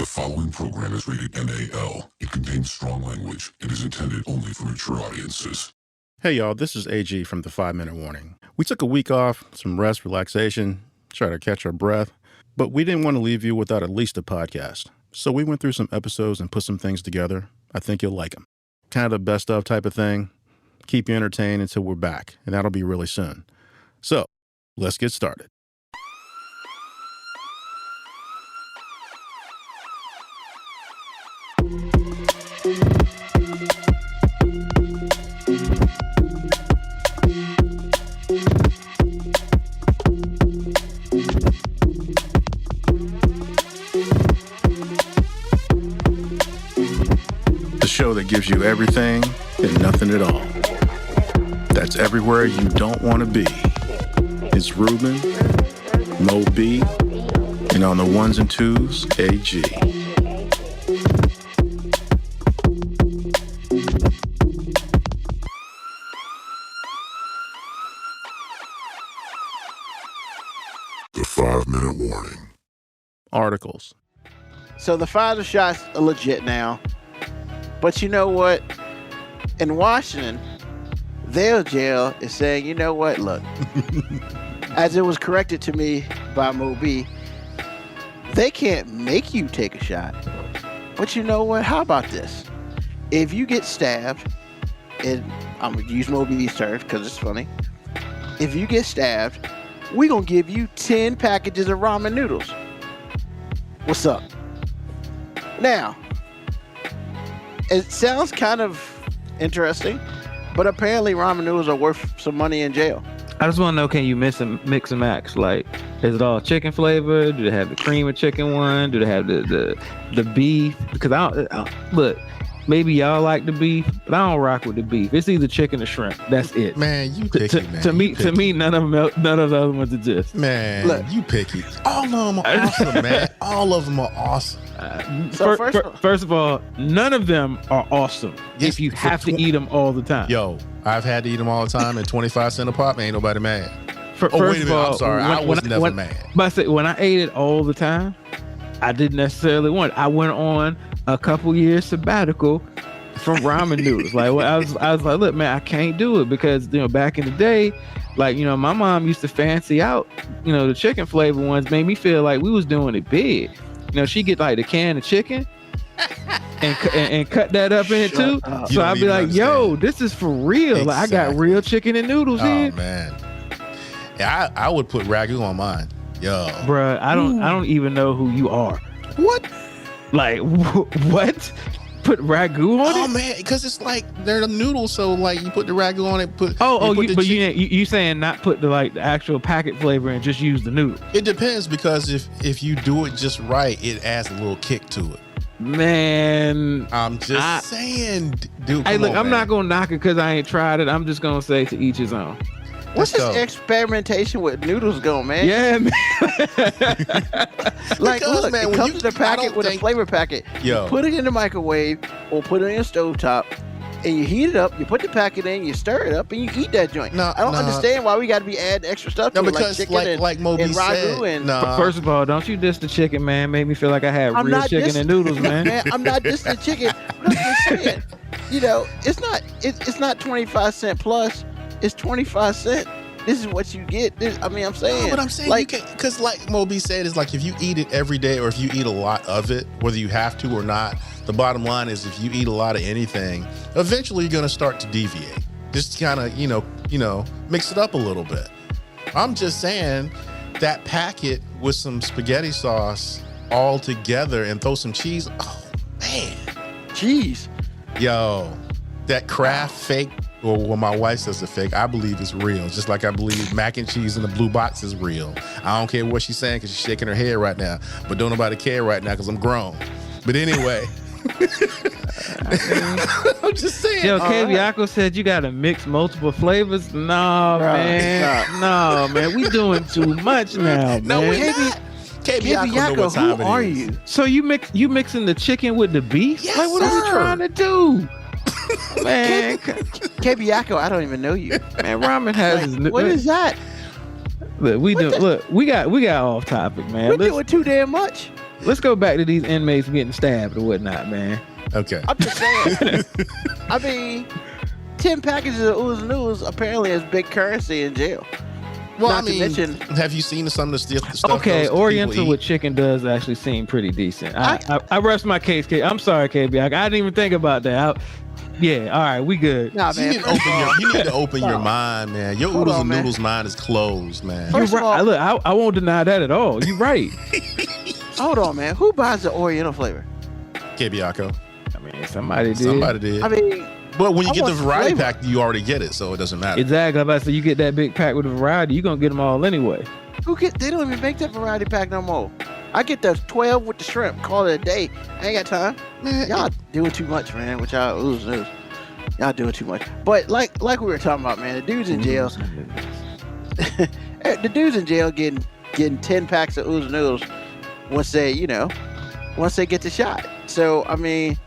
following program is rated NAL. It contains strong language and is intended only for mature audiences. Hey y'all, this is AG from the 5-Minute Warning. We took a week off, some rest, relaxation, try to catch our breath, but we didn't want to leave you without at least a podcast. So we went through some episodes and put some things together. I think you'll like them. Kind of the best of type of thing. Keep you entertained until we're back, and that'll be really soon. So, let's get started. Show that gives you everything and nothing at all. That's everywhere you don't want to be. It's Ruben, Mo B, and on the ones and twos, AG. The 5-Minute Warning. Articles. So the Pfizer shots are legit now. But you know what? In Washington, their jail is saying, you know what? Look, as it was corrected to me by Moby, they can't make you take a shot. But you know what? How about this? If you get stabbed, and I'm going to use Moby's terms because it's funny. If you get stabbed, we're going to give you 10 packages of ramen noodles. What's up? Now, it sounds kind of interesting, but apparently ramen noodles are worth some money in jail. I just want to know, can you mix and match? Like, is it all chicken flavor? Do they have the cream of chicken one? Do they have the beef? Because look, maybe y'all like the beef, but I don't rock with the beef. It's either chicken or shrimp. That's it. Man, you picky, man. To me, none of the other ones exist. Man, look, you picky. All of them are awesome, man. All of them are awesome. First of all, none of them are awesome if you have to eat them all the time. Yo, I've had to eat them all the time, and 25 cents a pop, ain't nobody mad. First wait a of minute, all, I'm sorry. I was never mad. But I said, when I ate it all the time, I didn't necessarily want it. I went on a couple years sabbatical from ramen noodles. Like, I was like, look, man, I can't do it because, back in the day, like, my mom used to fancy out, the chicken flavor ones made me feel like we was doing it big. She get like the can of chicken and cut that up in it too. So I'd be like, yo, this is for real. Exactly. Like, I got real chicken and noodles here. Oh man. Yeah, I would put ragu on mine. Yo. Bruh, I don't even know who you are. What? Like, what? Put ragu on it? Oh man, because it's like they're the noodles, so like you put the ragu on it. You saying not put the actual packet flavor and just use the noodle? It depends, because if you do it just right, it adds a little kick to it. Man, I'm just saying, dude. Hey, look, on, I'm man. not gonna knock it because I ain't tried it. I'm just gonna say to each his own. What's this experimentation with noodles going, man? Yeah, man. Like, because, look, man, it comes in a packet with a flavor packet. Yo. You put it in the microwave or put it in a stovetop, and you heat it up. You put the packet in, you stir it up, and you eat that joint. I don't understand why we got to be adding extra stuff to it, like chicken like Moby and ragu said, and. First of all, don't you diss the chicken, man. Made me feel like I had real chicken and noodles, man. I'm not dissing the chicken. But I'm just saying, it's not 25 cent plus. It's 25 cent. This is what you get. I'm saying. No, but I'm saying, like, you can't, because like Moby said, is like if you eat it every day or if you eat a lot of it, whether you have to or not, the bottom line is if you eat a lot of anything, eventually you're going to start to deviate. Just kind of, mix it up a little bit. I'm just saying that packet with some spaghetti sauce all together and throw some cheese. Oh, man. Cheese. Yo, that Kraft fake, or what my wife says is fake, I believe is real. Just like I believe mac and cheese in the blue box is real. I don't care what she's saying because she's shaking her head right now. But don't nobody care right now because I'm grown. But anyway. I'm just saying. Yo, Keviako said you got to mix multiple flavors. No, man. No, man. We doing too much now, no, man. we're not. Keviako, who are you? So you mixing the chicken with the beef? Yes, like, what are we trying to do? Man, Keviako, I don't even know you. Man, ramen has. What is that? Look, we got off topic, man. We're doing too damn much. let's go back to these inmates getting stabbed or whatnot, man. Okay. I'm just saying. I mean, 10 packages of ooze noodles apparently is big currency in jail. Well, Not I to mean, mention- have you seen some of the stuff? Okay, those Oriental people with eat? chicken does actually seem pretty decent. I rest my case. I'm sorry, KB. I didn't even think about that. Yeah, all right, we good. Nah, You man. need, to open your mind, man. Your Hold oodles on, and man. noodles mind is closed, man. First You're of all- right. Look, I won't deny that at all. You're right. Hold on, man. Who buys the Oriental flavor? Kebiako. I mean, somebody did. Somebody did. I mean, But when you I get the want variety flavor. pack, you already get it, so it doesn't matter. Exactly. Like I said, you get that big pack with a variety, you're gonna get them all anyway. they don't even make that variety pack no more. I get the 12 with the shrimp. Call it a day. I ain't got time. Man, Y'all doing too much, man. With y'all ooze noodles. Y'all doing too much. But like we were talking about, man, the dudes in jail, the dudes in jail getting 10 packs of ooze noodles once they get the shot. So I mean,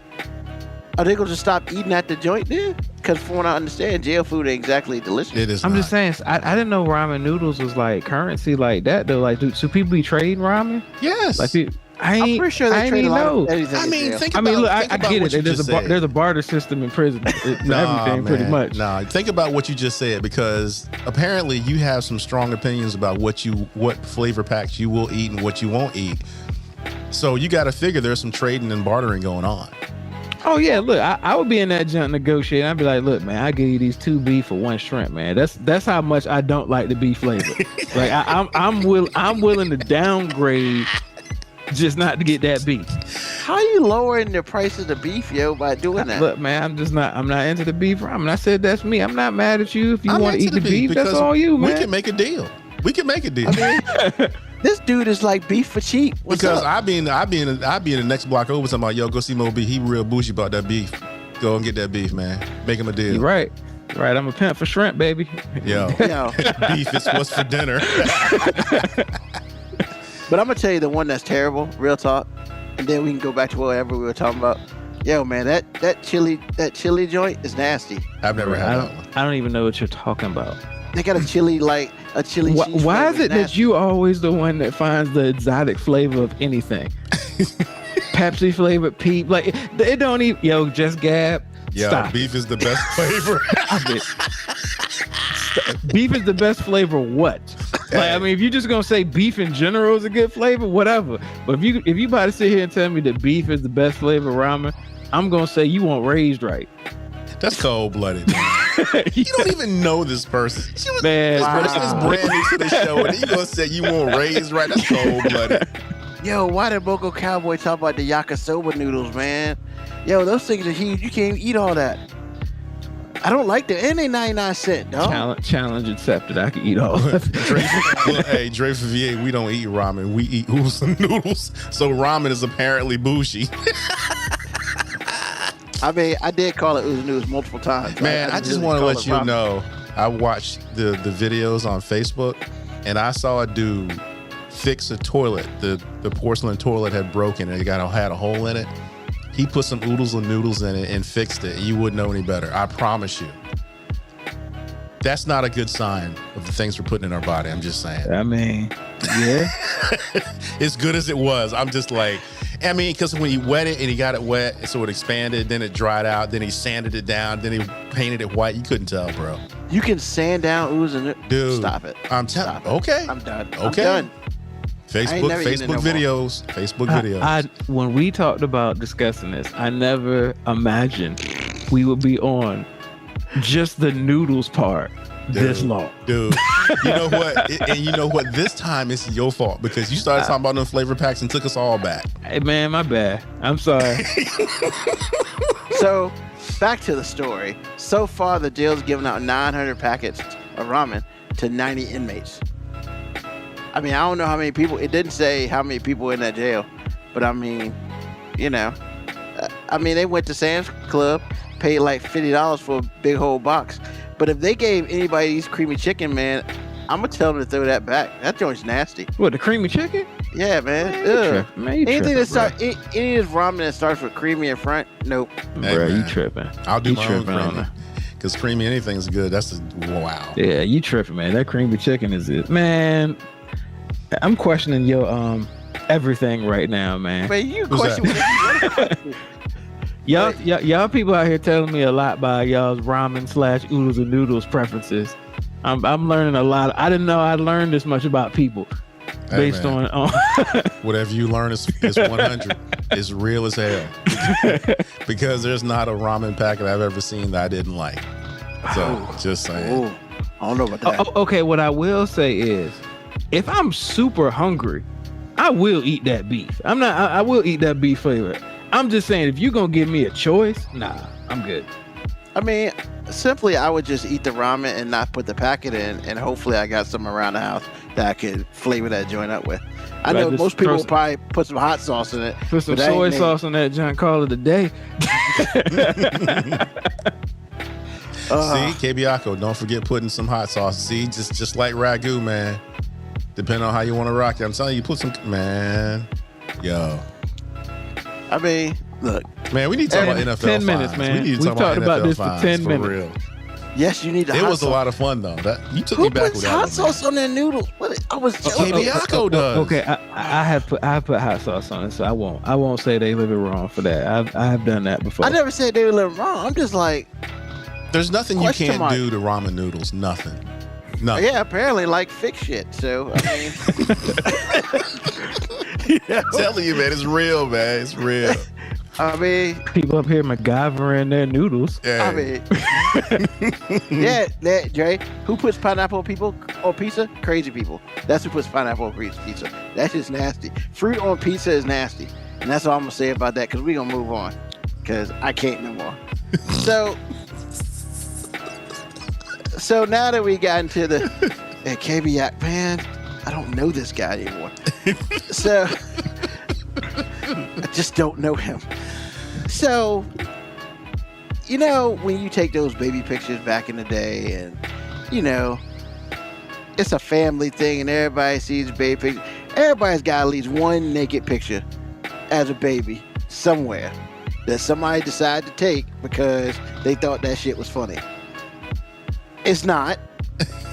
are they gonna just stop eating at the joint then? Because from what I understand, jail food ain't exactly delicious. it is. I'm not. just saying, I didn't know ramen noodles was like currency like that though. Like, so people be trading ramen? Yes. Like, I'm pretty sure I they ain't trade a even lot know. of anything. I in mean, jail. think I about. mean, look, think I about get what it. you There's just a said. there's a barter system in prison for Nah, everything, pretty man. much. Nah, think about what you just said, because apparently you have some strong opinions about what flavor packs you will eat and what you won't eat. So you got to figure there's some trading and bartering going on. Oh yeah, look, I would be in that junk negotiating. I'd be like, look, man, I give you these 2 beef for 1 shrimp, man. That's how much I don't like the beef flavor. Like I'm willing to downgrade just not to get that beef. How you lowering the price of the beef, yo, by doing that? Look, man, I'm not into the beef ramen. I said that's me. I'm not mad at you if you I'm want to into eat the beef. That's because all you, man. We can make a deal. We can make a deal. This dude is like beef for cheap. What's Because up? I be in the next block over talking about, yo, go see Mo B. He real bougie about that beef. Go and get that beef, man. Make him a deal. You're right. Right, I'm a pimp for shrimp, baby. Yo, Yo, beef is what's for dinner. but I'm gonna tell you the one that's terrible, real talk, and then we can go back to whatever we were talking about. Yo, man, that chili joint is nasty. I've never had that one. I don't even know what you're talking about. They got a chili cheese. Why is flavor. it that Nasty. you always the one that finds the exotic flavor of anything? Pepsi flavored peep, like it don't even. Yo, just Gab. Yo, Stop. beef is the best flavor. Stop it. Beef is the best flavor. What? Like, I mean, if you're just gonna say beef in general is a good flavor, whatever. But if you about to sit here and tell me that beef is the best flavor of ramen, I'm gonna say you weren't raised right. That's cold blooded. You don't even know this person. Man, This Wow. person is brand new to the show, and you gonna say you weren't raised right? That's cold blooded. Yo, why did Boko Cowboy talk about the yakisoba noodles, man? Yo, those things are huge. You can't even eat all that. I don't like them. And they 99 cents, dog. challenge accepted. I can eat all of it. Dre for VA, we don't eat ramen. We eat oodles and noodles. So ramen is apparently bougie. I mean, I did call it ooze noodles multiple times. Man, I just really want to call let it you ramen. know, I watched the videos on Facebook, and I saw a dude fix a toilet. The porcelain toilet had broken and it had a hole in it. He put some oodles and noodles in it and fixed it. You wouldn't know any better. I promise you. That's not a good sign of the things we're putting in our body. I'm just saying. I mean, yeah. As good as it was, I'm just like, I mean, because when he wet it and he got it wet, so it expanded, then it dried out, then he sanded it down, then he painted it white. You couldn't tell, bro. You can sand down ooze and Dude, Stop it. I'm telling. Stop it. Okay. I'm done. Okay. I'm done. Facebook never eating it no more. videos. Facebook videos. I when we talked about discussing this, I never imagined we would be on just the noodles part this Dude. long. Dude, you know what? And you know what? This time it's your fault because you started talking about them flavor packs and took us all back. Hey man, my bad. I'm sorry. So, back to the story. So far, the jail's given out 900 packets of ramen to 90 inmates. I mean, I don't know how many people. It didn't say how many people in that jail, but I mean, you know, I mean, they went to Sam's Club, paid like $50 for a big whole box. But if they gave anybody these creamy chicken, man, I'm gonna tell them to throw that back. That joint's nasty. What, the creamy chicken? Yeah, man. Man, you Ugh. tripping, man. You Anything that tripping, start any of this ramen that starts with creamy in front, nope. Hey, bro, you man. tripping. I'll do You my own tripping on creamy that. because creamy anything's good. That's wow. Yeah, you tripping, man. That creamy chicken is it, man. I'm questioning your everything right now, man. Man, you Who's question that? whatever you want to. Y'all people out here telling me a lot by y'all's ramen / oodles and noodles preferences. I'm learning a lot. I didn't know I learned this much about people Hey, based man. on Whatever you learn is 100. It's real as hell. Because there's not a ramen packet I've ever seen that I didn't like. So just saying. Oh, I don't know about that. Okay, what I will say is, if I'm super hungry, I will eat that beef. I will eat that beef flavor. I'm just saying, if you're gonna give me a choice, nah, I'm good. I mean, simply, I would just eat the ramen and not put the packet in, and hopefully, I got some around the house that I could flavor that joint up with. I know just most people throw will probably put some hot sauce in it. Put some but that soy ain't me. sauce on that junk, call it a day. See, Kebiako, don't forget putting some hot sauce. See, just like ragu, man. Depending on how you want to rock it. I'm telling you, put some, man. Yo. I mean, look, Man, we need to talk about 10 NFL 10 minutes, fines. man. We need to We talk about talked about NFL this for fines 10 minutes. real. yes, you need the It hot was sauce. a lot of fun though. You took Who me back puts with that hot one, sauce on their noodles? What? I was joking. Kebiako does. Okay, I have put hot sauce on it, so I won't say they live it wrong for that. I have done that before. I never said they were living wrong. I'm just like, There's nothing you Question can't mark. do to ramen noodles. Nothing. Nothing. yeah, apparently like fix shit. So I mean, I'm telling you, man, it's real, man. It's real. I mean, People up here MacGyvering their noodles. Yeah. I mean, yeah, that Dre. Who puts pineapple on pizza? Crazy people. That's who puts pineapple on pizza. That's just nasty. Fruit on pizza is nasty, and that's all I'm gonna say about that. Cause we gonna move on. Cause I can't no more. So now that we got into the Kebiak, man, I don't know this guy anymore. So I just don't know him. So, you know, when you take those baby pictures back in the day, and you know, it's a family thing, and everybody sees baby pictures. Everybody's got at least one naked picture as a baby somewhere that somebody decided to take because they thought that shit was funny. It's not,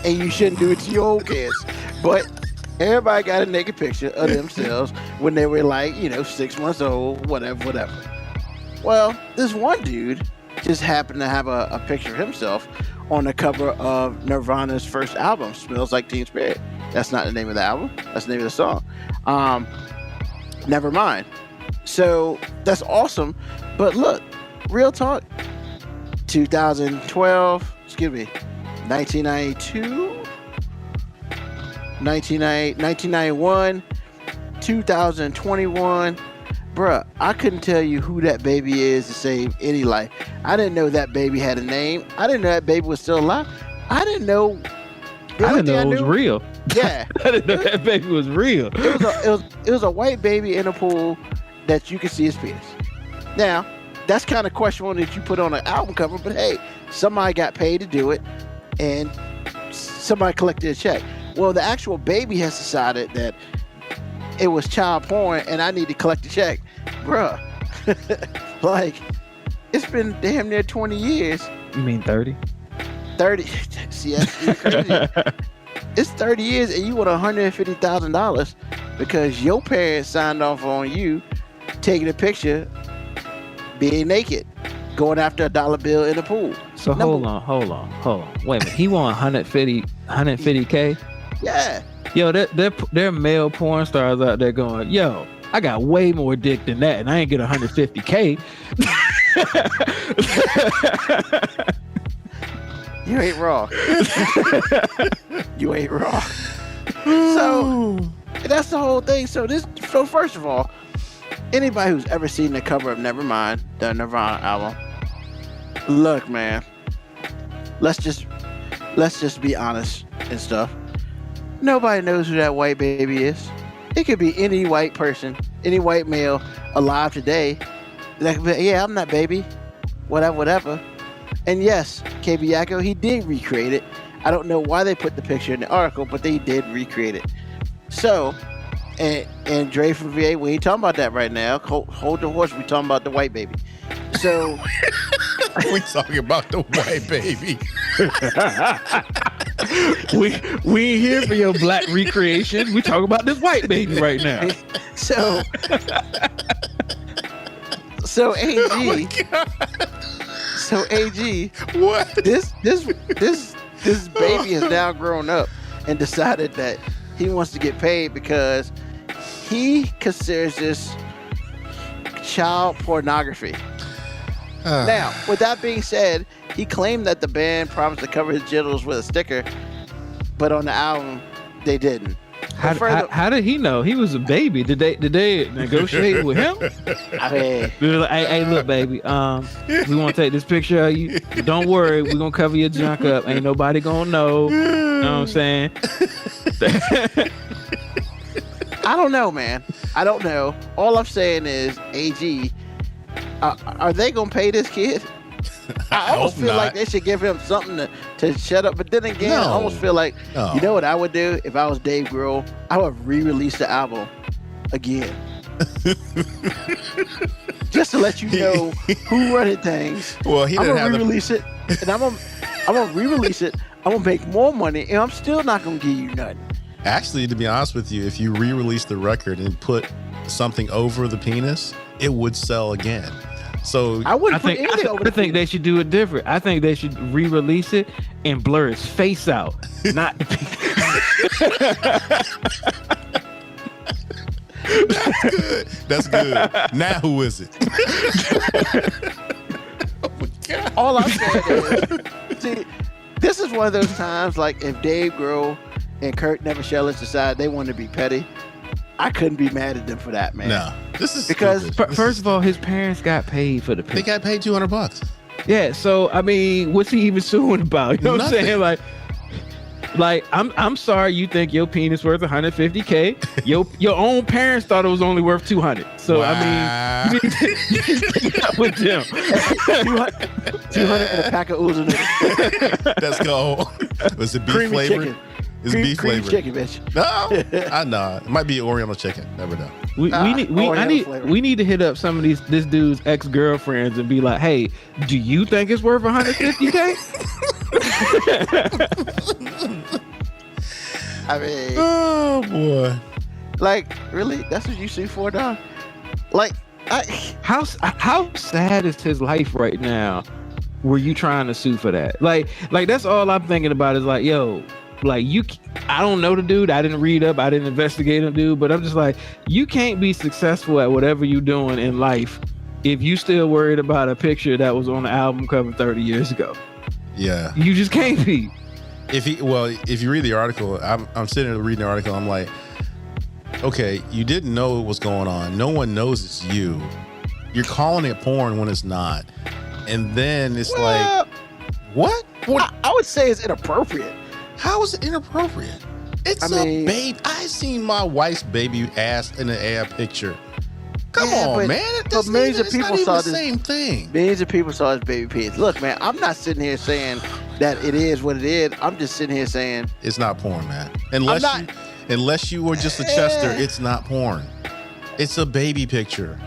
and you shouldn't do it to your own kids. But everybody got a naked picture of themselves when they were like, 6 months old, whatever. Well, this one dude just happened to have a picture of himself on the cover of Nirvana's first album, Smells Like Teen Spirit. That's not the name of the album. That's the name of the song. Never mind. So that's awesome. But look, real talk. 2012, 1992, 1991, 2021. Bruh, I couldn't tell you who that baby is to save any life. I didn't know that baby had a name. I didn't know that baby was still alive. I didn't know. I didn't know it was real. Yeah. I didn't know that baby was real. It was a white baby in a pool that you could see his penis. Now, that's kind of questionable that you put on an album cover, but hey, somebody got paid to do it, and somebody collected a check. Well, the actual baby has decided that it was child porn, and I need to collect a check. Bruh, like, it's been damn near 20 years. You mean 30? 30. See, that's crazy. It's 30 years, and you want $150,000 because your parents signed off on you taking a picture being naked, going after a dollar bill in the pool. So hold on. Wait a minute. He want 150K? Yeah. Yo, there are male porn stars out there going, yo, I got way more dick than that, and I ain't get 150K. You ain't wrong. You ain't wrong. So that's the whole thing. So first of all, anybody who's ever seen the cover of Nevermind, the Nirvana album, look, man, let's just be honest and stuff. Nobody knows who that white baby is. It could be any white person, any white male alive today. That could be, yeah, I'm that baby. Whatever. And yes, Kebiako, he did recreate it. I don't know why they put the picture in the article, but they did recreate it. So, and Dre from VA, we ain't talking about that right now. Hold the horse. We talking about the white baby. So We talking about the white baby. we ain't here for your black recreation. We talk about this white baby right now. So AG. So AG. What? This baby has now grown up and decided that he wants to get paid because he considers this child pornography. Now, with that being said, he claimed that the band promised to cover his genitals with a sticker, but on the album, they didn't. How did he know he was a baby? Did they negotiate with him? I mean, They were like, hey, look, baby, we want to take this picture of you. Don't worry, we're gonna cover your junk up. Ain't nobody gonna know. You know what I'm saying? I don't know, man. I don't know. All I'm saying is, AG, are they gonna pay this kid? I almost hope feel not. like they should give him something to shut up. But then again, I No. almost feel like, No. you know what I would do if I was Dave Grohl? I would re-release the album again. Just to let you know who running things. Well, he I'm didn't gonna have the. re-release it, and I'm gonna re-release it. I'm gonna make more money, and I'm still not gonna give you nothing. Actually, to be honest with you, if you re-release the record and put something over the penis, it would sell again. So I wouldn't put anything over the think they should do it different. I think they should re-release it and blur his face out, not the that's good. Now who is it? All I'm saying is, see, this is one of those times, like, if Dave Grohl and Kurt Nevashelis decide they want to be petty, I couldn't be mad at them for that, man. No, this is Because stupid. First of all, his parents got paid for the They picture. got paid $200. Yeah, so I mean, what's he even suing about? You know what I'm Nothing. saying? Like I'm sorry you think your penis worth 150K. Your own parents thought it was only worth 200. So Wow. I mean, you need to get up with them. 200 and a pack of oozing noodles. Let's go. Was it beef Creamy flavored? chicken. It's beef Creamy flavored. chicken, bitch. No, I know. It might be Oriental chicken. Never know. We need to hit up some of this dude's ex-girlfriends and be like, hey, do you think it's worth 150K? I mean, Oh boy. like, really? That's what you sue for, dog? Like, How sad is his life right now? Were you trying to sue for that? Like that's all I'm thinking about is like, yo, like I don't know the dude. I didn't read up. I didn't investigate him, dude. But I'm just like, you can't be successful at whatever you're doing in life if you still worried about a picture that was on the album cover 30 years ago. Yeah. You just can't be. If you read the article, I'm sitting there reading the article. I'm like, okay, you didn't know what was going on. No one knows it's you. You're calling it porn when it's not. And then it's well, like, what? What? I would say it's inappropriate. How is it inappropriate? It's I mean- a baby. I seen my wife's baby ass in the air picture. Come Yeah, on, but- man. but millions of It's not people even saw the this- same thing. Millions of people saw his baby penis. Look, man, I'm not sitting here saying that it is what it is. I'm just sitting here saying, It's not porn, man. not- Unless you were just a Chester, Eh. it's not porn. It's a baby picture.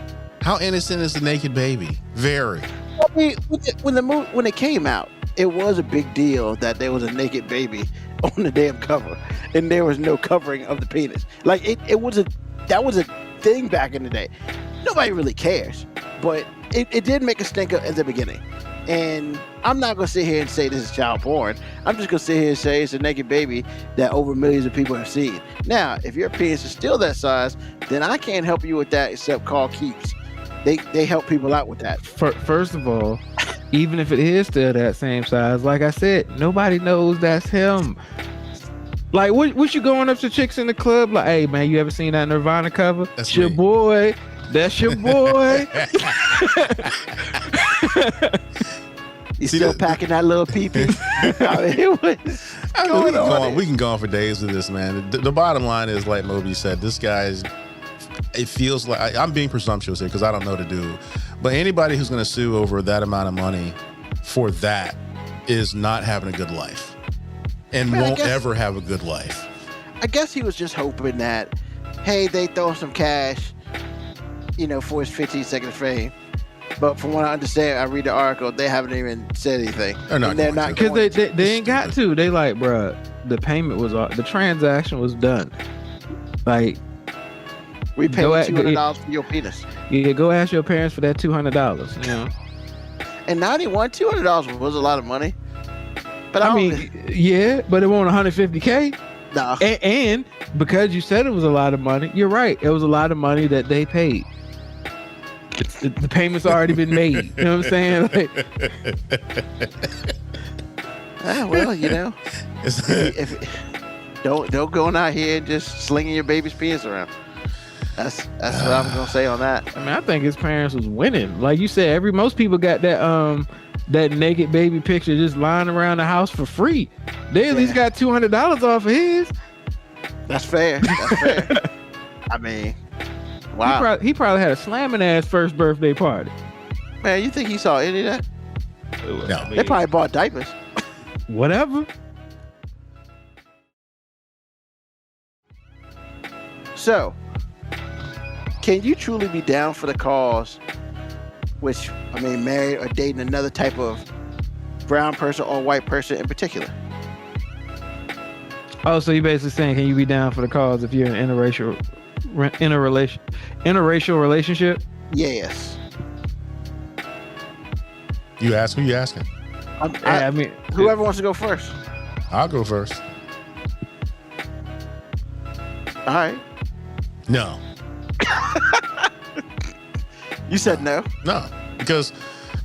How innocent is the naked baby? Very. I mean, when it came out, it was a big deal that there was a naked baby on the damn cover, and there was no covering of the penis. Like that was a thing back in the day. Nobody really cares, but it did make a stinker at the beginning. And I'm not gonna sit here and say this is child porn. I'm just gonna sit here and say it's a naked baby that over millions of people have seen. Now, if your penis is still that size, then I can't help you with that except call Keeps. They help people out with that. First of all, even if it is still that same size, like I said, nobody knows that's him. Like, what you going up to chicks in the club? Like, hey, man, you ever seen that Nirvana cover? That's It's your me. boy. That's your boy. You See, still the- packing that little pee-pee? I mean, it was I mean, going on. we can go on for days with this, man. The bottom line is, like Moby said, this guy's. It feels like I'm being presumptuous here because I don't know the dude, but anybody who's going to sue over that amount of money for that is not having a good life, and Man, I won't guess- ever have a good life. I guess he was just hoping that, hey, they throw some cash, for his 15-second fame. But from what I understand, I read the article, they haven't even said anything. They're not And they're going not to. Because going to. they ain't got to. They like, bruh, the payment was the transaction was done. Like, We pay Go you at- $200 for your penis. yeah, go ask your parents for that $200. You know. And 91, $200 was a lot of money. But I mean, yeah, but it won't 150K. nah. And because you said it was a lot of money, you're right. It was a lot of money that they paid. The payment's already been made. You know what I'm saying? Like, Well, you know, if don't go out here and just slinging your baby's penis around. That's what I'm gonna say on that. I mean, I think his parents was winning. Like you said, most people got that naked baby picture just lying around the house for free. They at least got $200 off of his. That's fair. That's fair. I mean, wow, He probably had a slamming ass first birthday party. man, you think he saw any of that? No. They probably bought diapers. Whatever. So, can you truly be down for the cause? Which, I mean, married or dating another type of brown person or white person in particular? Oh, so you basically saying, can you be down for the cause if you're in an interracial relationship? Yes. You ask who you asking? I mean, Whoever wants to go first. I'll go first. All right. No. You said no. No, because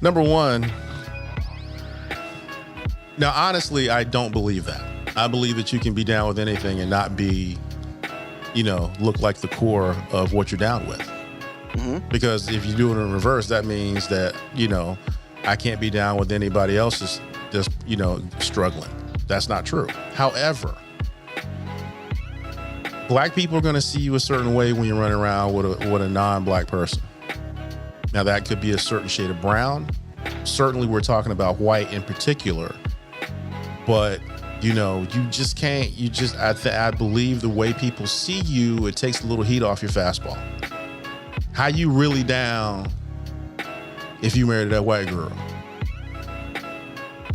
number one, now honestly, I don't believe that. I believe that you can be down with anything and not be, look like the core of what you're down with. Mm-hmm. Because if you do it in reverse, that means that, I can't be down with anybody else's just, struggling. That's not true. However, black people are going to see you a certain way when you're running around with a non-black person. Now that could be a certain shade of brown. Certainly we're talking about white in particular, but you just can't, I believe the way people see you, it takes a little heat off your fastball. How you really down if you married that white girl?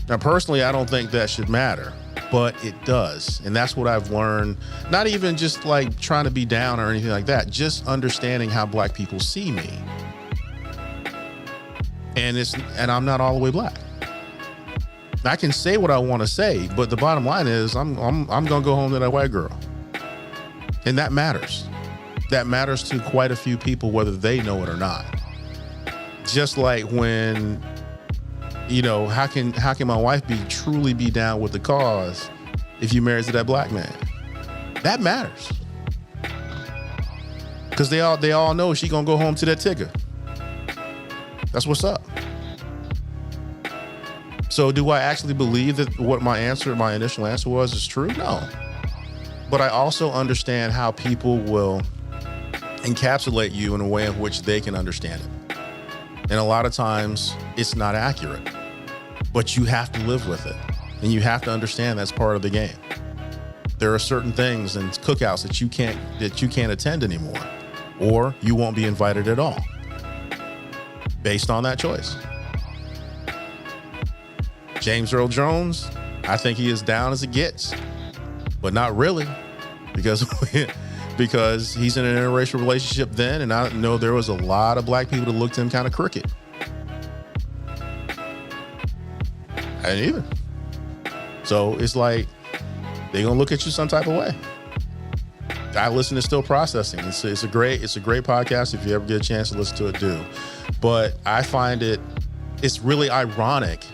Now personally, I don't think that should matter, but it does. And that's what I've learned, not even just like trying to be down or anything like that, just understanding how black people see me. And I'm not all the way black. I can say what I want to say, but the bottom line is I'm gonna go home to that white girl. And that matters. That matters to quite a few people, whether they know it or not. Just like when, how can my wife truly be down with the cause if you married to that black man? That matters. Because they all know she gonna go home to that tigger. That's what's up. So do I actually believe that what my initial answer was is true? No. But I also understand how people will encapsulate you in a way in which they can understand it. And a lot of times it's not accurate, but you have to live with it. And you have to understand that's part of the game. There are certain things and cookouts that you can't attend anymore, or you won't be invited at all based on that choice. James Earl Jones, I think he is down as it gets, but not really, because he's in an interracial relationship then, and I know there was a lot of black people that looked at him kind of crooked. I didn't either. So it's like they're gonna look at you some type of way. I listen to Still Processing. It's a great podcast. If you ever get a chance to listen to it, do. But I find it's really ironic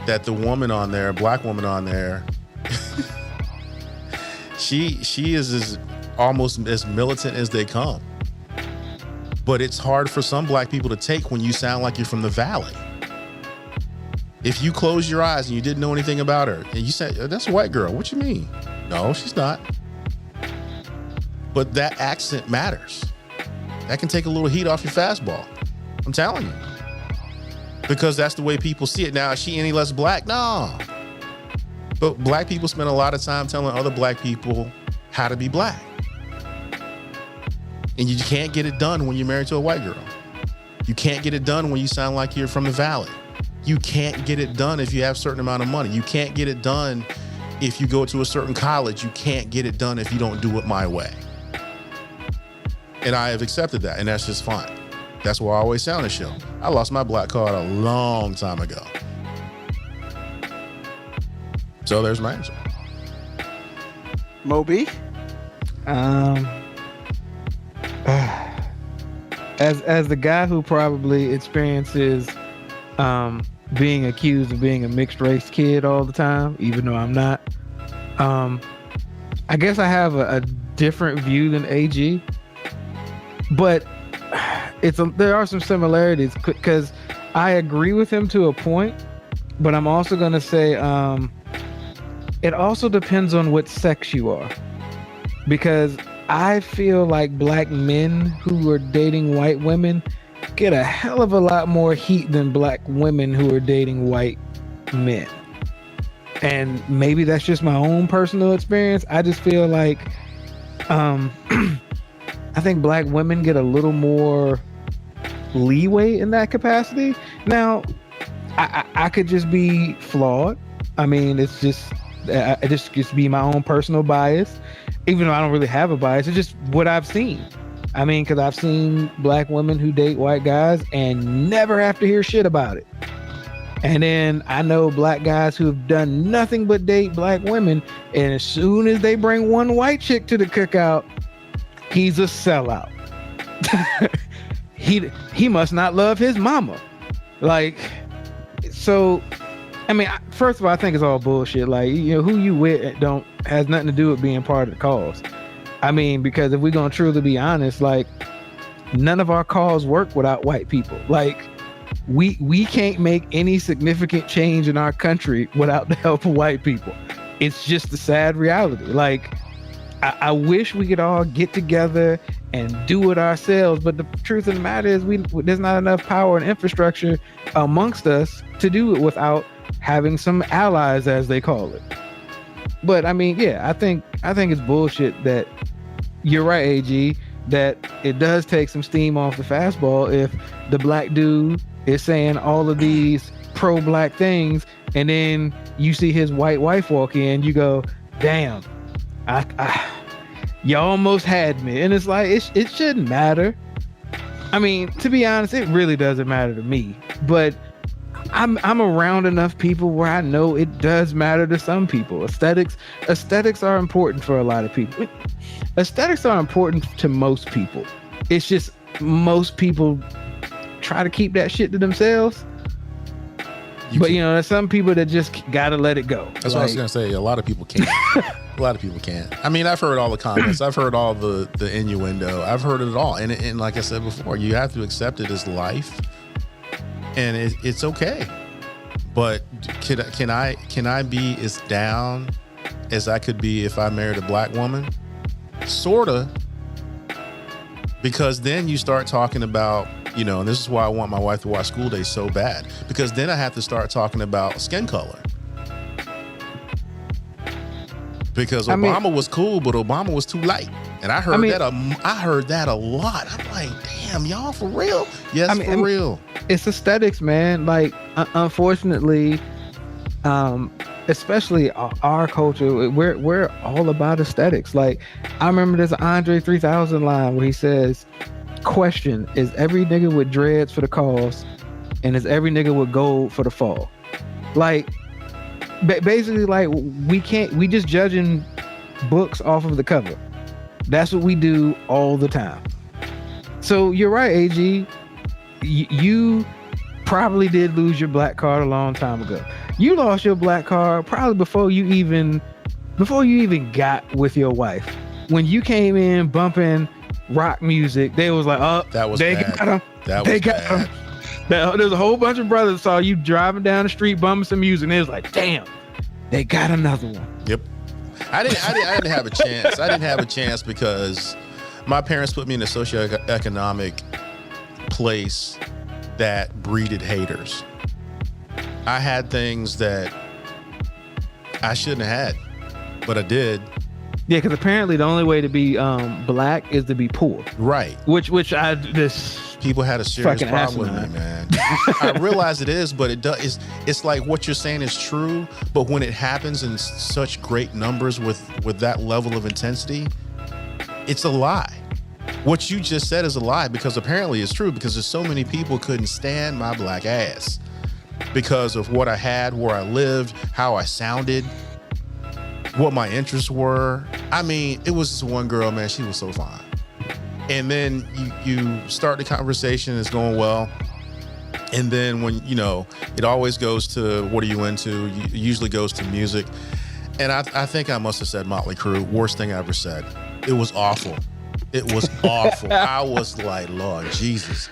that the woman on there, black woman on there, she is almost as militant as they come. But it's hard for some black people to take when you sound like you're from the Valley. If you close your eyes and you didn't know anything about her, and you say, that's a white girl, what you mean? No, she's not. But that accent matters. That can take a little heat off your fastball. I'm telling you. Because that's the way people see it. Now, is she any less black? No. But black people spend a lot of time telling other black people how to be black. And you can't get it done when you're married to a white girl. You can't get it done when you sound like you're from the valley. You can't get it done if you have a certain amount of money. You can't get it done if you go to a certain college. You can't get it done if you don't do it my way. And I have accepted that, and that's just fine. That's why I always sound a show. I lost my black card a long time ago. So there's my answer. Moby? As the guy who probably experiences being accused of being a mixed race kid all the time, even though I'm not, I guess I have a different view than AG, but there are some similarities because I agree with him to a point, but I'm also going to say it also depends on what sex you are, because I feel like black men who are dating white women get a hell of a lot more heat than black women who are dating white men. And maybe that's just my own personal experience. I just feel like I think black women get a little more leeway in that capacity. Now, I could just be flawed. I mean, it's just be my own personal bias. Even though I don't really have a bias, it's just what I've seen. I mean, because I've seen black women who date white guys and never have to hear shit about it. And then I know black guys who have done nothing but date black women, and as soon as they bring one white chick to the cookout, he's a sellout. He must not love his mama. Like, so, I mean, first of all, I think it's all bullshit. Like, you know, who you with has nothing to do with being part of the cause. I mean, because if we're gonna truly be honest, like, none of our cause work without white people. Like, we can't make any significant change in our country without the help of white people. It's just the sad reality. Like, I wish we could all get together and do it ourselves, but the truth of the matter is there's not enough power and infrastructure amongst us to do it without having some allies, as they call it. But I mean, yeah, I think it's bullshit that you're right, AG, that it does take some steam off the fastball if the black dude is saying all of these pro-black things, and then you see his white wife walk in, you go, damn, you almost had me. And it's like, it shouldn't matter. I mean, to be honest, it really doesn't matter to me, but I'm around enough people where I know it does matter to some people. Aesthetics are important for a lot of people. Aesthetics are important to most people. It's just most people try to keep that shit to themselves. But you know, there's some people that just gotta let it go. That's what I was gonna say. A lot of people can't. A lot of people can't. I mean, I've heard all the comments. I've heard all the innuendo. I've heard it all. And like I said before, you have to accept it as life. And it's okay. But can I be as down as I could be if I married a black woman? Sorta. Because then you start talking about, you know, and this is why I want my wife to watch School Days so bad, because then I have to start talking about skin color. Because Obama was cool, but Obama was too light, and I heard that a lot. I'm like, damn, y'all for real? Yes, for real. It's aesthetics, man. Like, unfortunately, especially our culture, we're all about aesthetics. Like, I remember there's an Andre 3000 line where he says, question, is every nigga with dreads for the cause, and is every nigga with gold for the fall? Like, basically, like, we just judging books off of the cover. That's what we do all the time. So you're right, AG. You probably did lose your black card a long time ago. You lost your black card probably before you even got with your wife. When you came in bumping rock music, they was like, oh, that was they bad. got him. That they was got bad. him. There's a whole bunch of brothers saw you driving down the street bumping some music, and it was like, damn, they got another one. Yep. I didn't have a chance. I didn't have a chance because my parents put me in a socioeconomic place that breeded haters. I had things that I shouldn't have had, but I did. Yeah, because apparently the only way to be black is to be poor. Right. Which I this people had a serious Fucking problem with me, asinine. man. I realize it is, but it does. It's like what you're saying is true, but when it happens in such great numbers with that level of intensity, it's a lie. What you just said is a lie, because apparently it's true, because there's so many people couldn't stand my black ass because of what I had, where I lived, how I sounded, what my interests were. I mean, it was this one girl, man, she was so fine. And then you start the conversation, it's going well. And then when, it always goes to, what are you into? It usually goes to music. And I think I must have said Motley Crue. Worst thing I ever said. It was awful. It was awful. I was like, Lord Jesus.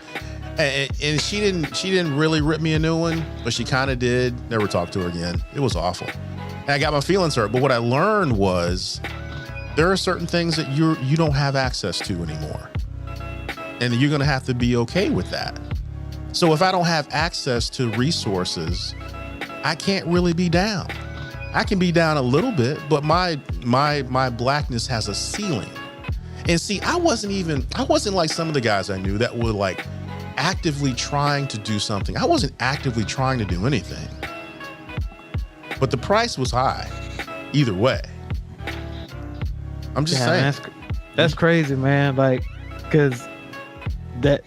And she didn't really rip me a new one, but she kind of did. Never talked to her again. It was awful. And I got my feelings hurt. But what I learned was there are certain things that you don't have access to anymore. And you're going to have to be okay with that. So if I don't have access to resources, I can't really be down. I can be down a little bit, but my blackness has a ceiling. And see, I wasn't like some of the guys I knew that were like actively trying to do something. I wasn't actively trying to do anything. But the price was high either way. I'm just saying. That's crazy, man. Like, because that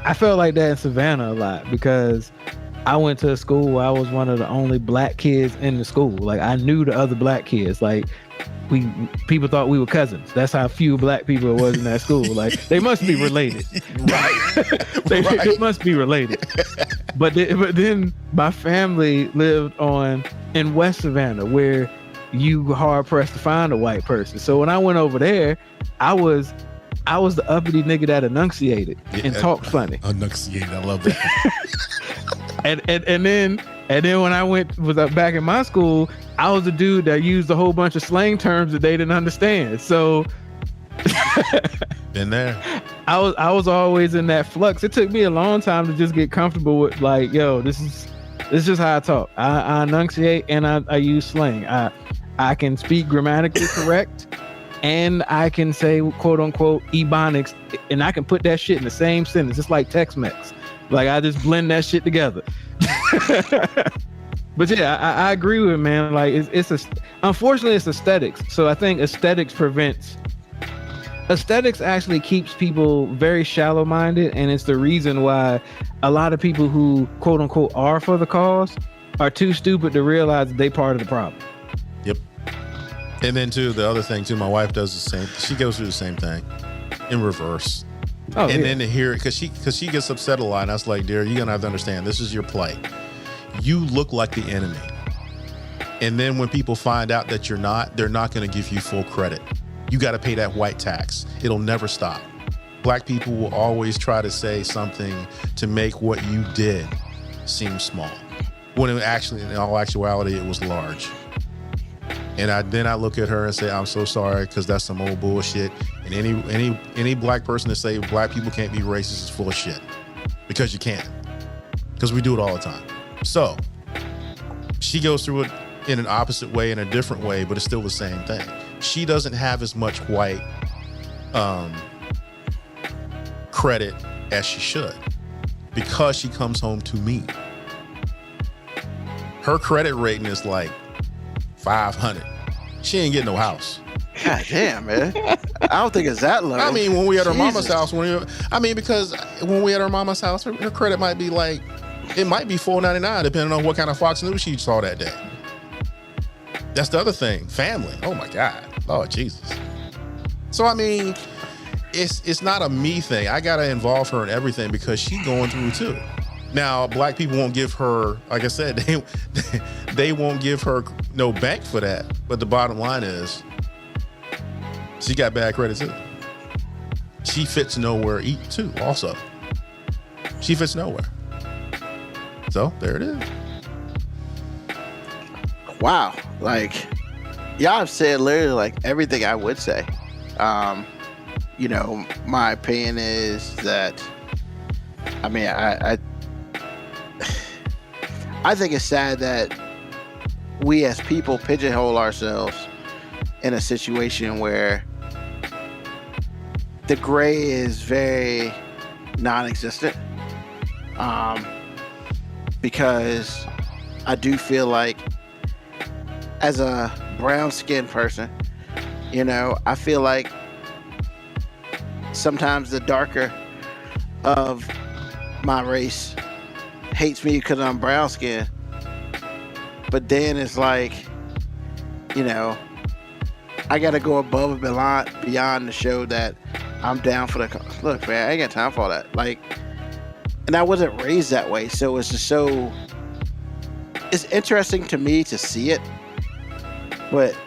I felt like that in Savannah a lot, because I went to a school where I was one of the only black kids in the school. Like, I knew the other black kids. Like, people thought we were cousins. That's how few black people it was in that school. Like, they must be related. Right. They must be related. But then my family lived in West Savannah, where you hard pressed to find a white person. So when I went over there, I was the uppity nigga that enunciated and talked funny. Enunciated, I love that. and then when I was back in my school, I was the dude that used a whole bunch of slang terms that they didn't understand. So been there. I was always in that flux. It took me a long time to just get comfortable with, like, yo, this is just how I talk. I enunciate and I use slang. I can speak grammatically correct, and I can say, quote unquote, ebonics, and I can put that shit in the same sentence. It's like Tex-Mex. Like, I just blend that shit together. But yeah, I agree with it, man. Like, unfortunately, it's aesthetics. So I think aesthetics actually keeps people very shallow minded. And it's the reason why a lot of people who, quote unquote, are for the cause are too stupid to realize that they part of the problem. Yep. And then too, the other thing too, my wife does the same. She goes through the same thing in reverse. Oh, and then to hear it, because she gets upset a lot. And I was like, dear, you're gonna have to understand, this is your plight. You look like the enemy. And then when people find out that you're not, they're not gonna give you full credit. You got to pay that white tax. It'll never stop. Black people will always try to say something to make what you did seem small, when it actually, in all actuality, it was large. And then I look at her and say, I'm so sorry, because that's some old bullshit. And any black person that say black people can't be racist is full of shit, because you can't, because we do it all the time. So she goes through it in an opposite way, in a different way, but it's still the same thing. She doesn't have as much white credit as she should, because she comes home to me. Her credit rating is like 500. She ain't getting no house. God damn, man. I don't think it's that low. I mean, when we at her mama's Jesus. house, because when we at her mama's house, her credit might be like, it might be $4.99, depending on what kind of Fox News she saw that day. That's the other thing. Family. Oh my God. Lord Jesus. So I mean, it's not a me thing. I gotta involve her in everything, because she's going through too. Now, black people won't give her, like I said, they won't give her no bank for that. But the bottom line is, she got bad credit too. She fits nowhere too, also. She fits nowhere. So there it is. Wow. Like, y'all have said literally like everything I would say. My opinion is that, I mean, I think it's sad that we as people pigeonhole ourselves in a situation where the gray is very non-existent. Because I do feel like, as a brown-skinned person, you know, I feel like sometimes the darker of my race hates me because I'm brown-skinned. But then it's like, you know, I got to go above and beyond to show that I'm down for the... Look, man, I ain't got time for all that. Like, and I wasn't raised that way, so it's just so... It's interesting to me to see it, but,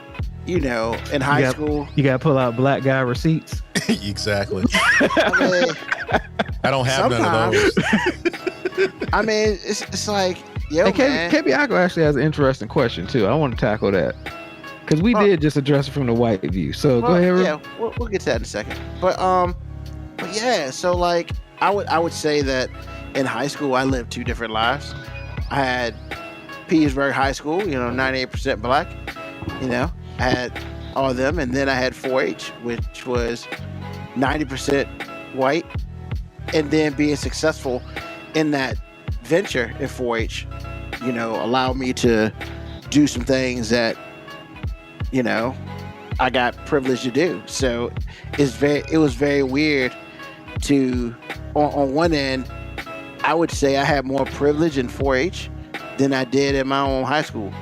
you know, in high school... You got to pull out black guy receipts. Exactly. I mean, I don't have none of those. I mean, it's like, yo, man. Kebiako actually has an interesting question, too. I want to tackle that. Because we did just address it from the white view. So go ahead. Yeah, we'll get to that in a second. But yeah, so like, I would say that in high school, I lived two different lives. I had Petersburg High School, you know, 98% black, you know, I had all of them. And then I had 4-H, which was 90% white. And then being successful in that venture in 4-H, you know, allowed me to do some things that, you know, I got privileged to do. So it was very weird to, on one end, I would say I had more privilege in 4-H than I did in my own high school.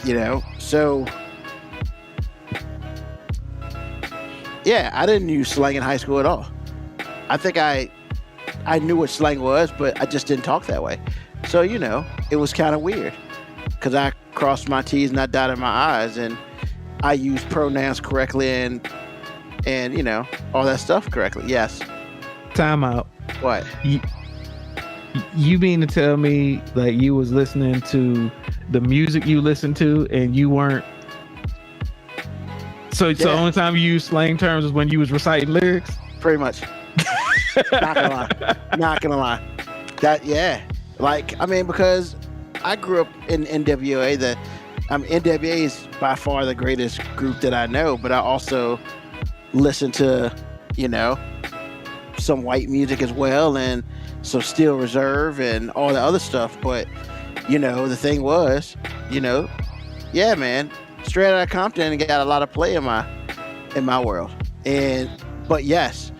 You know, so yeah, I didn't use slang in high school at all. I think I knew what slang was, but I just didn't talk that way. So, you know, it was kind of weird because I crossed my T's and I dotted my I's, and I used pronouns correctly and you know, all that stuff correctly. Yes. Time out. What? You mean to tell me like you was listening to the music you listened to and you weren't? So the only time you used slang terms is when you was reciting lyrics? Pretty much. Not gonna lie. That, yeah. Like, I mean, because I grew up in NWA. NWA is by far the greatest group that I know, but I also listen to, you know, some white music as well, and some Steel Reserve and all the other stuff. But, you know, the thing was, you know, yeah, man, Straight Outta Compton got a lot of play in my world. But yes,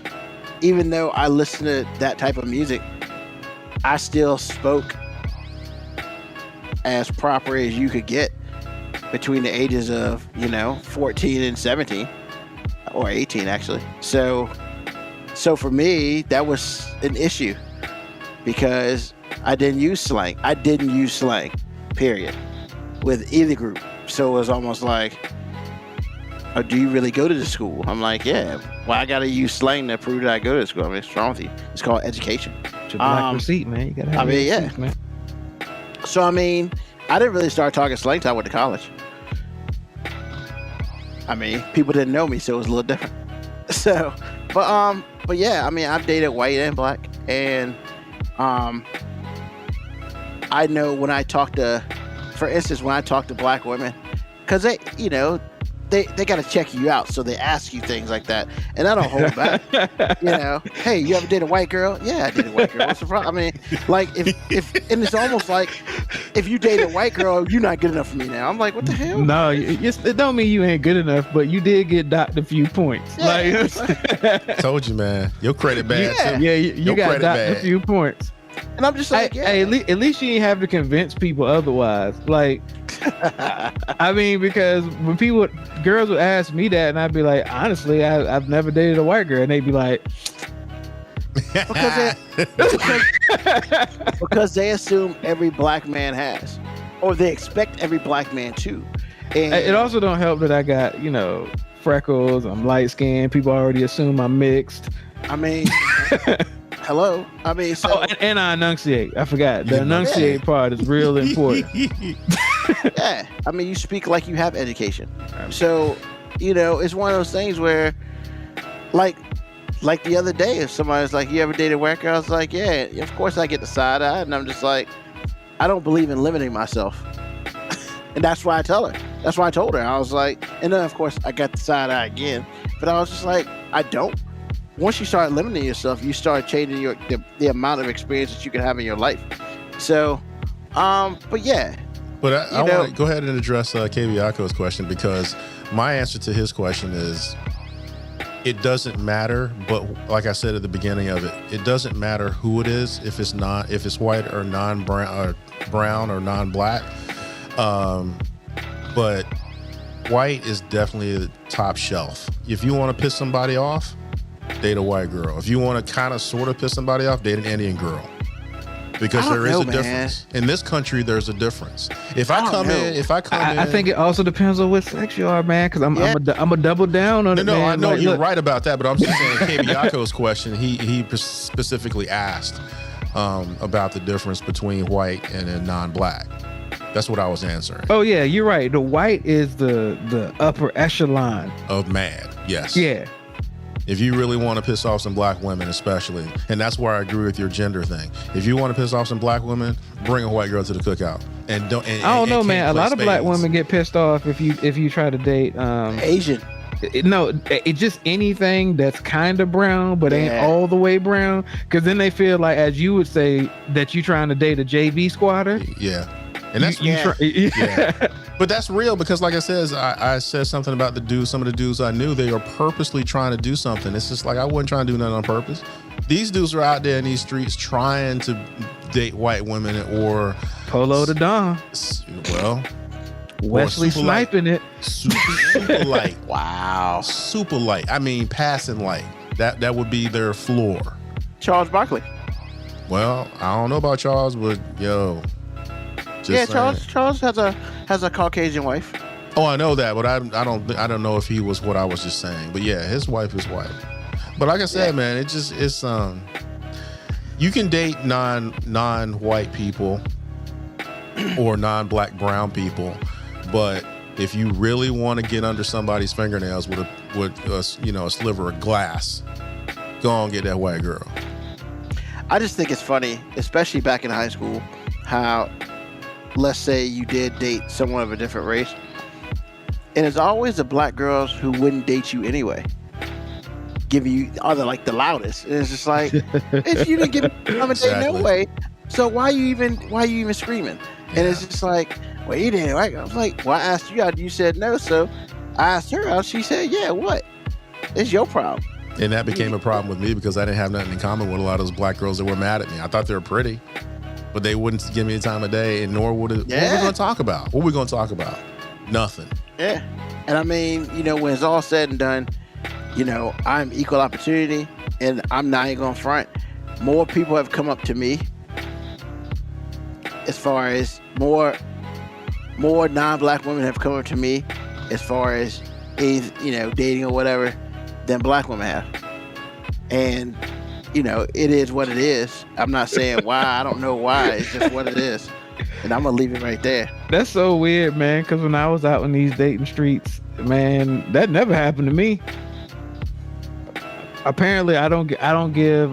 even though I listened to that type of music, I still spoke as proper as you could get between the ages of, you know, 14 and 17, or 18 actually. So for me, that was an issue because I didn't use slang. I didn't use slang, period, with either group. So it was almost like, oh, do you really go to the school? I'm like, yeah. Well, I got to use slang to prove that I go to school. I mean, what's wrong with you? It's called education. It's your black receipt, man. You got to have receipts, man. So, I mean, I didn't really start talking slang until I went to college. I mean, people didn't know me, so it was a little different. So, but yeah, I mean, I've dated white and black, and I know when I talk to, for instance, when I talk to black women, because they, you know, they got to check you out, so they ask you things like that, and I don't hold back. You know, hey, you ever dated a white girl? Yeah, I dated a white girl. What's the problem? I mean, like, if and it's almost like if you date a white girl, you're not good enough for me now. I'm like, what the hell? No, it don't mean you ain't good enough, but you did get docked a few points. Yeah. I told you, man. Your credit bad too. Yeah, you got docked a few points. And I'm just like, hey, at least you didn't have to convince people otherwise. Like, I mean, because when girls would ask me that, and I'd be like, honestly, I've never dated a white girl, and they'd be like, because they assume every black man has, or they expect every black man to. And it also don't help that I got, you know, freckles, I'm light skinned, people already assume I'm mixed. I mean, hello. I mean, so, and I enunciate. I forgot. The enunciate part is real important. Yeah. I mean, you speak like you have education. So, you know, it's one of those things where, like the other day, if somebody's like, you ever dated a white girl? I was like, yeah, of course I get the side eye. And I'm just like, I don't believe in limiting myself. And that's why I tell her. That's why I told her. I was like, and then of course I got the side eye again. But I was just like, I don't. once you start limiting yourself, you start changing the amount of experience that you can have in your life. So, but yeah, But I You know- want to go ahead and address Kaviako's question, because my answer to his question is it doesn't matter. But like I said at the beginning of it, it doesn't matter who it is, if it's white or non-brown or brown or non-black. But white is definitely the top shelf. If you want to piss somebody off, date a white girl. If you want to kind of sort of piss somebody off, date an Indian girl. Because I don't there is know, a man. difference. In this country, there's a difference. If I I don't come know. in, I think it also depends on what sex you are, man. Because I'm a double down on it, no, man. I know Like, you're look, right about that, but I'm just saying Kaviako's question, he specifically asked about the difference between white and a non-black. That's what I was answering. Oh yeah, you're right. The white is the upper echelon. Of mad, yes. Yeah. If you really want to piss off some black women, especially, and that's where I agree with your gender thing. If you want to piss off some black women, bring a white girl to the cookout, and don't. And, I don't know, and man. A can't play lot of black spades. women get pissed off if you try to date. Asian. It's just anything that's kind of brown but ain't Yeah. all the way brown. Because then they feel like, as you would say, that you trying to date a JV squatter. Yeah, and that's Yeah. But that's real, because like I said, I said something about some of the dudes I knew, they are purposely trying to do something. It's just like, I wasn't trying to do nothing on purpose. These dudes are out there in these streets trying to date white women or, Polo to Don. well, Wesley super light. sniping it. super light. Wow. Super light. I mean, passing light. That would be their floor. Charles Barkley. Well, I don't know about Charles, but yo. Just Yeah, saying. Charles has a Caucasian wife. Oh, I know that, but I don't know if he was what I was just saying. But yeah, his wife is white. But like I said, Yeah. man, it's you can date non-white people or non-black brown people, but if you really want to get under somebody's fingernails with a sliver of glass, go on and get that white girl. I just think it's funny, especially back in high school, how, let's say you did date someone of a different race, and it's always the black girls who wouldn't date you anyway. Give you the loudest. And it's just like, if you didn't give me time of day no Exactly. way, so why you even screaming? And it's just like, well, you didn't, right? I was like, well, I asked you out, you said no, so I asked her out, she said, yeah, what? It's your problem. And that became a problem with me because I didn't have nothing in common with a lot of those black girls that were mad at me. I thought they were pretty, but they wouldn't give me the time of day, and nor would it. What Yeah. are we going to talk about? What are we going to talk about? Nothing. Yeah. And I mean, when it's all said and done, I'm equal opportunity, and I'm not even going to front. More people have come up to me as far as more non-black women have come up to me as far as dating or whatever than black women have. And it is what it is. I'm not saying why. I don't know why. It's just what it is. And I'm gonna leave it right there. That's so weird, man. Because when I was out in these dating streets, man, that never happened to me. Apparently, I don't give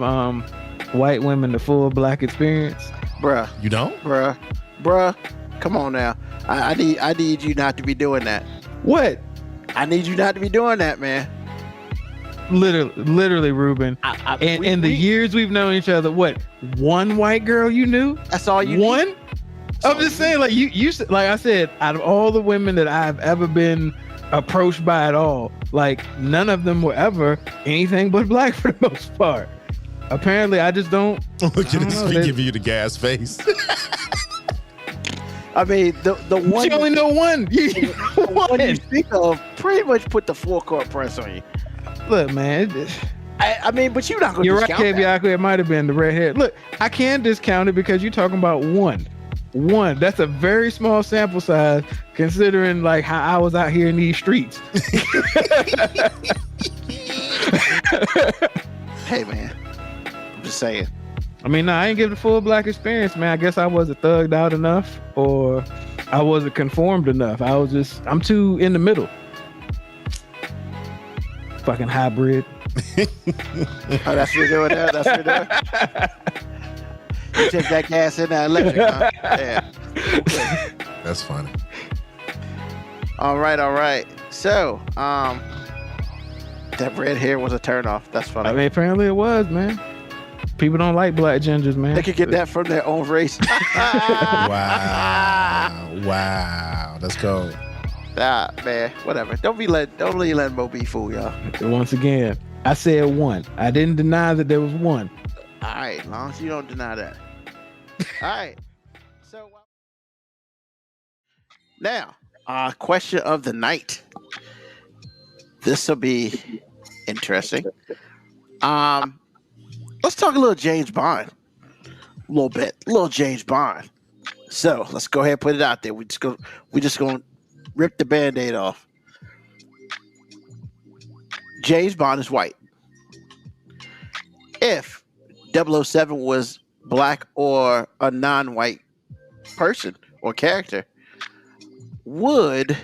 white women the full black experience. Bruh. You don't? Bruh, come on now. I need you not to be doing that. What? I need you not to be doing that, man. Literally, Ruben. In the years we've known each other, what? One white girl you knew? That's all you One? need. I'm just saying, like like I said, out of all the women that I've ever been approached by at all, like none of them were ever anything but black for the most part. Apparently, I just don't. Look I at don't this. know, We they- give you the gas face. I mean, the one You only know one. the one you One. speak of pretty much put the full court press on you. Look, man. I mean, but you're not gonna You're right, discount that. Kaviako. It might have been the red hair. Look, I can discount it because you're talking about one. That's a very small sample size considering like how I was out here in these streets. Hey, man, I'm just saying. I mean, I ain't give the full black experience, man. I guess I wasn't thugged out enough or I wasn't conformed enough. I'm too in the middle. Fucking hybrid. Oh, that's what you're doing there? That's what you're doing? You took that gas in that electric, huh? Yeah. That's funny. All right. So, That red hair was a turnoff. That's funny. I mean, apparently it was, man. People don't like black gingers, man. They could get that from their own race. Wow. Let's go. Nah, man, whatever. Don't really let Mo B fool y'all. Once again, I said one. I didn't deny that there was one. All right, as long as you don't deny that. All right. So now, question of the night. This will be interesting. Let's talk a little James Bond. A little James Bond. So let's go ahead and put it out there. We just gonna rip the Band-Aid off. James Bond is white. If 007 was black or a non-white person or character, would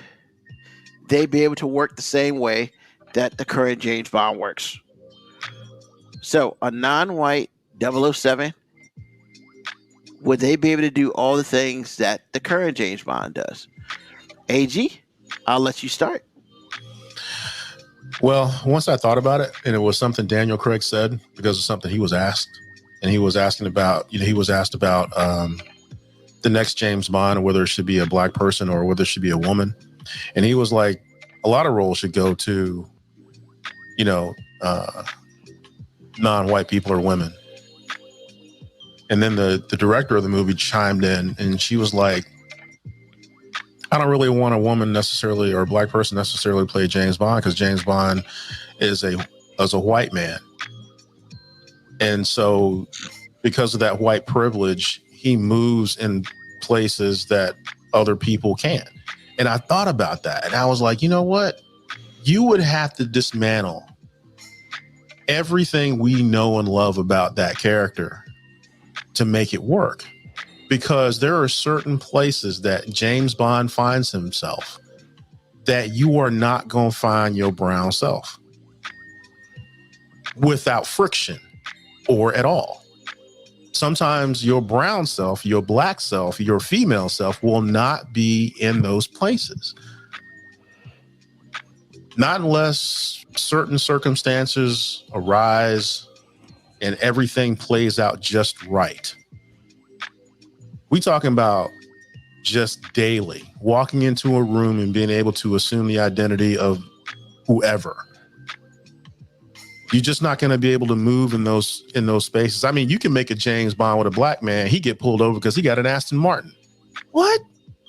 they be able to work the same way that the current James Bond works? So a non-white 007, would they be able to do all the things that the current James Bond does? AG, I'll let you start. Well, once I thought about it, and it was something Daniel Craig said because of something he was asked, and he was asked about the next James Bond and whether it should be a black person or whether it should be a woman. And he was like, a lot of roles should go to, non-white people or women. And then the director of the movie chimed in and she was like, I don't really want a woman necessarily or a black person necessarily play James Bond because James Bond is a white man. And so because of that white privilege, he moves in places that other people can't. And I thought about that and I was like, you know what? You would have to dismantle everything we know and love about that character to make it work. Because there are certain places that James Bond finds himself that you are not going to find your brown self without friction or at all. Sometimes your brown self, your black self, your female self will not be in those places. Not unless certain circumstances arise and everything plays out just right. We talking about just daily walking into a room and being able to assume the identity of whoever. You're just not going to be able to move in those spaces. I mean, you can make a James Bond with a black man. He get pulled over because he got an Aston Martin. What?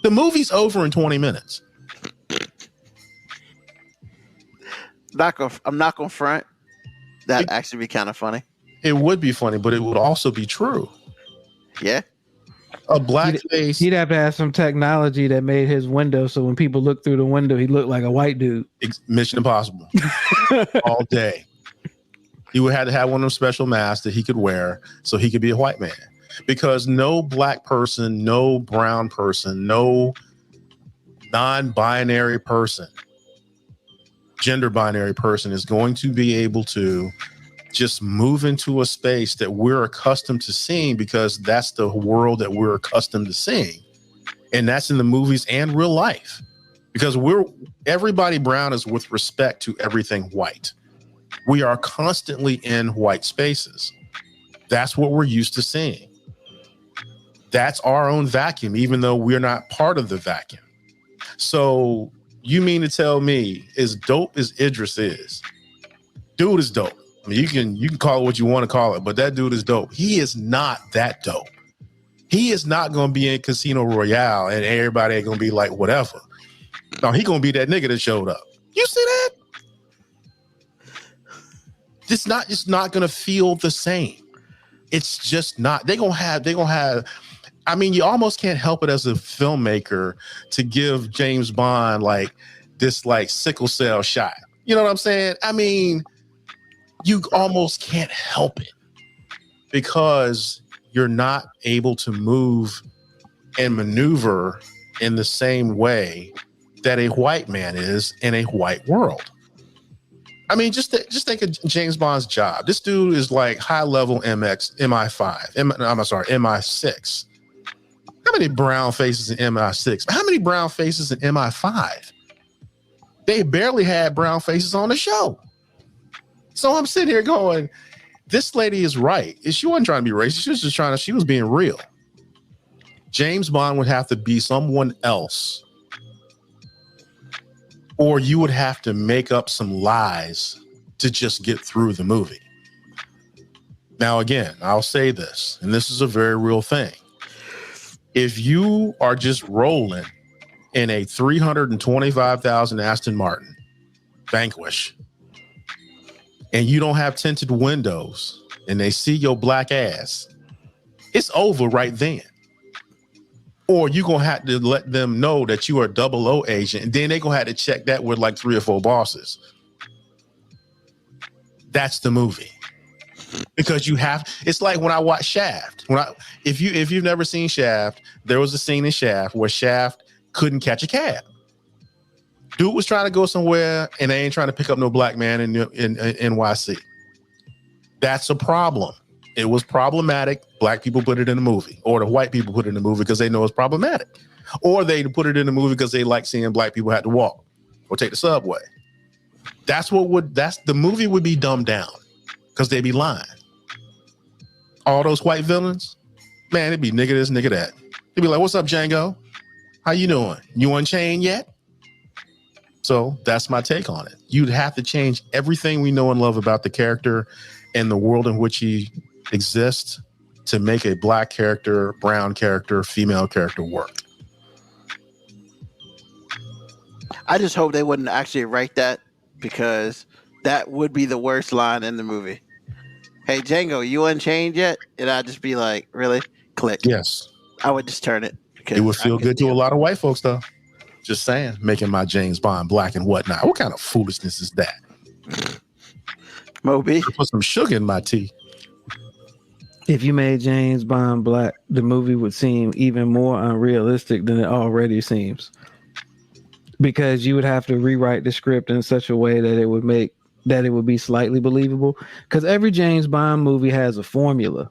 The movie's over in 20 minutes. I'm not gonna front. That'd actually be kind of funny. It would be funny, but it would also be true. Yeah. A black face. He'd have to have some technology that made his window so when people look through the window, he looked like a white dude. Mission Impossible. All day. He would have to have one of those special masks that he could wear so he could be a white man. Because no black person, no brown person, no non-binary person, gender binary person is going to be able to just move into a space that we're accustomed to seeing because that's the world that we're accustomed to seeing. And that's in the movies and real life. Because everybody brown is with respect to everything white. We are constantly in white spaces. That's what we're used to seeing. That's our own vacuum, even though we're not part of the vacuum. So you mean to tell me, as dope as Idris is, dude is dope. I mean, you can call it what you want to call it, but that dude is dope. He is not that dope. He is not going to be in Casino Royale and everybody ain't going to be like, whatever. No, he going to be that nigga that showed up. You see that? It's not going to feel the same. It's just not. They're going to have, I mean, you almost can't help it as a filmmaker to give James Bond like this like sickle cell shot. You know what I'm saying? I mean, you almost can't help it because you're not able to move and maneuver in the same way that a white man is in a white world. I mean, just think of James Bond's job. This dude is like high level MI6. How many brown faces in MI6? How many brown faces in MI5? They barely had brown faces on the show. So I'm sitting here going, this lady is right. She wasn't trying to be racist. She was just she was being real. James Bond would have to be someone else, or you would have to make up some lies to just get through the movie. Now, again, I'll say this, and this is a very real thing. If you are just rolling in a $325,000 Aston Martin Vanquish, and you don't have tinted windows, and they see your black ass, it's over right then. Or you're going to have to let them know that you are a 00 agent, and then they're going to have to check that with like 3 or 4 bosses. That's the movie. Because you have, it's like when I watch Shaft. If you've never seen Shaft, there was a scene in Shaft where Shaft couldn't catch a cab. Dude was trying to go somewhere, and they ain't trying to pick up no black man in NYC. That's a problem. It was problematic. Black people put it in the movie, or the white people put it in the movie because they know it's problematic, or they put it in the movie because they like seeing black people have to walk or take the subway. That's the movie would be dumbed down because they'd be lying. All those white villains, man, it'd be nigga this, nigga that. They'd be like, "What's up, Django? How you doing? You unchained yet?" So that's my take on it. You'd have to change everything we know and love about the character and the world in which he exists to make a black character, brown character, female character work. I just hope they wouldn't actually write that, because that would be the worst line in the movie. Hey, Django, you unchained yet? And I'd just be like, really? Click. Yes. I would just turn it. It would feel good to a lot of white folks, though. Just saying, making my James Bond black and whatnot. What kind of foolishness is that? Moby. Put some sugar in my tea. If you made James Bond black, the movie would seem even more unrealistic than it already seems. Because you would have to rewrite the script in such a way that it would be slightly believable. Because every James Bond movie has a formula.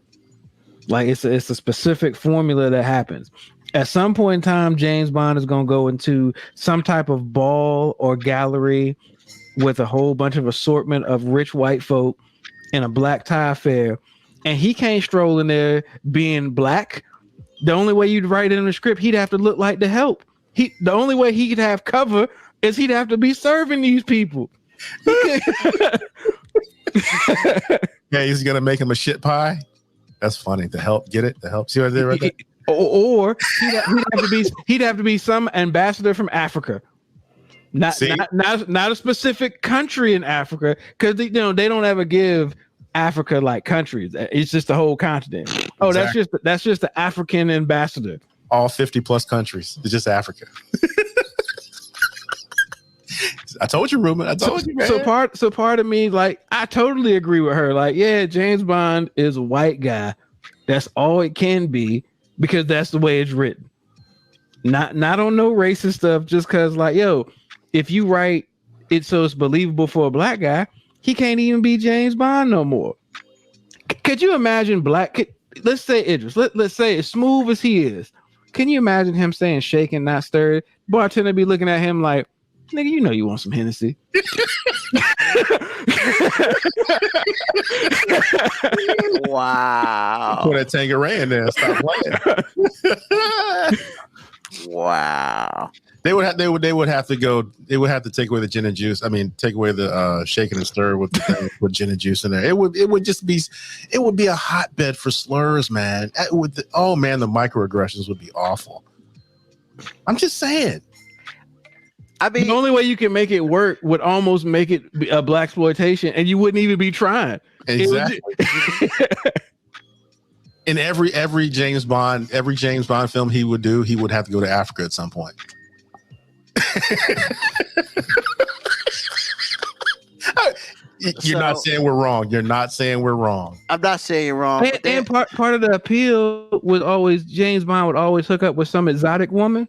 Like it's a specific formula that happens. At some point in time, James Bond is going to go into some type of ball or gallery with a whole bunch of assortment of rich white folk in a black tie affair. And he can't stroll in there being black. The only way you'd write it in the script, he'd have to look like the Help. The only way he could have cover is he'd have to be serving these people. Yeah, he's gonna make him a shit pie. That's funny. The Help, get it? The Help. See what I did right there? Or he'd have to be some ambassador from Africa. Not a specific country in Africa, because they don't ever give Africa like countries. It's just the whole continent. Oh, exactly. that's just the African ambassador. All 50 plus countries. It's just Africa. I told you, Ruben. I told you, man. So part of me, like, I totally agree with her. Like, yeah, James Bond is a white guy. That's all it can be, because that's the way it's written. Not on no racist stuff, just because, like, yo, if you write it so it's believable for a black guy, he can't even be James Bond no more. Could you imagine let's say Idris, let's say as smooth as he is, can you imagine him saying shaken, not stirred? Bartender be looking at him like, nigga, you know you want some Hennessy. Wow. Put that Tanqueray in there. Stop playing. Wow. They would have to take away the gin and juice. I mean, take away the shaken and stir with gin and juice in there. It would be a hotbed for slurs, man. The microaggressions would be awful. I'm just saying. I mean, the only way you can make it work would almost make it a black exploitation, and you wouldn't even be trying. Exactly. In every James Bond film he would do, he would have to go to Africa at some point. You're not saying we're wrong. You're not saying we're wrong. I'm not saying you're wrong. And part of the appeal was always James Bond would always hook up with some exotic woman,